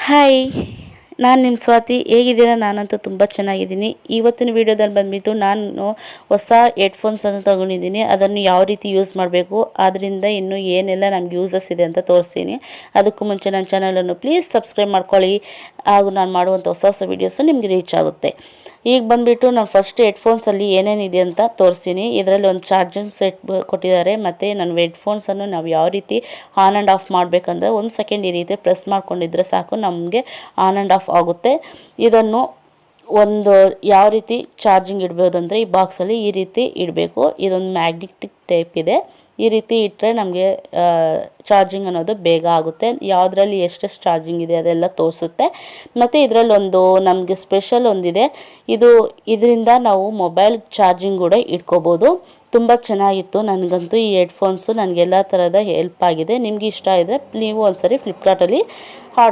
Hi, ನಾನು ನಿಮ್ಮ ಸ್ವಾತಿ. ಹೇಗಿದ್ದೀರಾ? ನಾನಂತೂ ತುಂಬ ಚೆನ್ನಾಗಿದ್ದೀನಿ. ಇವತ್ತಿನ ವೀಡಿಯೋದಲ್ಲಿ ಬಂದುಬಿಟ್ಟು ನಾನು ಹೊಸ ಹೆಡ್ಫೋನ್ಸನ್ನು ತೊಗೊಂಡಿದ್ದೀನಿ. ಅದನ್ನು ಯಾವ ರೀತಿ ಯೂಸ್ ಮಾಡಬೇಕು, ಅದರಿಂದ ಇನ್ನೂ ಏನೆಲ್ಲ ನಮ್ಗೆ ಯೂಸಸ್ ಇದೆ ಅಂತ ತೋರಿಸ್ತೀನಿ. ಅದಕ್ಕೂ ಮುಂಚೆ ನನ್ನ ಚಾನಲನ್ನು ಪ್ಲೀಸ್ ಸಬ್ಸ್ಕ್ರೈಬ್ ಮಾಡ್ಕೊಳ್ಳಿ, ಹಾಗೂ ನಾನು ಮಾಡುವಂಥ ಹೊಸ ಹೊಸ ವೀಡಿಯೋಸು ನಿಮಗೆ ರೀಚ್ ಆಗುತ್ತೆ. ಈಗ ಬಂದುಬಿಟ್ಟು ನಾನು ಫಸ್ಟ್ ಹೆಡ್ಫೋನ್ಸಲ್ಲಿ ಏನೇನಿದೆ ಅಂತ ತೋರಿಸ್ತೀನಿ. ಇದರಲ್ಲಿ ಒಂದು ಚಾರ್ಜಿಂಗ್ ಸೆಟ್ ಕೊಟ್ಟಿದ್ದಾರೆ, ಮತ್ತು ನನ್ನ ಹೆಡ್ಫೋನ್ಸನ್ನು ನಾವು ಯಾವ ರೀತಿ ಆನ್ ಆ್ಯಂಡ್ ಆಫ್ ಮಾಡಬೇಕಂದ್ರೆ 1 ಸೆಕೆಂಡ್ ಈ ರೀತಿ ಪ್ರೆಸ್ ಮಾಡ್ಕೊಂಡಿದ್ರೆ ಸಾಕು, ನಮಗೆ ಆನ್ ಆ್ಯಂಡ್ ಆಫ್ ಆಗುತ್ತೆ. ಇದನ್ನು ಒಂದು ಯಾವ ರೀತಿ ಚಾರ್ಜಿಂಗ್ ಇಡ್ಬೋದು ಅಂದರೆ ಈ ಬಾಕ್ಸಲ್ಲಿ ಈ ರೀತಿ ಇಡಬೇಕು. ಇದೊಂದು ಮ್ಯಾಗ್ನೆಟಿಕ್ ಟೈಪ್ ಇದೆ. ಈ ರೀತಿ ಇಟ್ಟರೆ ನಮಗೆ ಚಾರ್ಜಿಂಗ್ ಅನ್ನೋದು ಬೇಗ ಆಗುತ್ತೆ. ಯಾವುದರಲ್ಲಿ ಎಷ್ಟೆಷ್ಟು ಚಾರ್ಜಿಂಗ್ ಇದೆ ಅದೆಲ್ಲ ತೋರಿಸುತ್ತೆ. ಮತ್ತು ಇದರಲ್ಲೊಂದು ನಮಗೆ ಸ್ಪೆಷಲ್ ಒಂದಿದೆ. ಇದರಿಂದ ನಾವು ಮೊಬೈಲ್ ಚಾರ್ಜಿಂಗ್ ಕೂಡ ಇಟ್ಕೋಬೋದು. ತುಂಬ ಚೆನ್ನಾಗಿತ್ತು. ನನಗಂತೂ ಈ ಹೆಡ್ಫೋನ್ಸು ನನಗೆಲ್ಲ ಥರದ ಹೆಲ್ಪ್ ಆಗಿದೆ. ನಿಮಗೆ ಇಷ್ಟ ಇದ್ದರೆ ನೀವು ಒಂದ್ಸರಿ ಫ್ಲಿಪ್ಕಾರ್ಟಲ್ಲಿ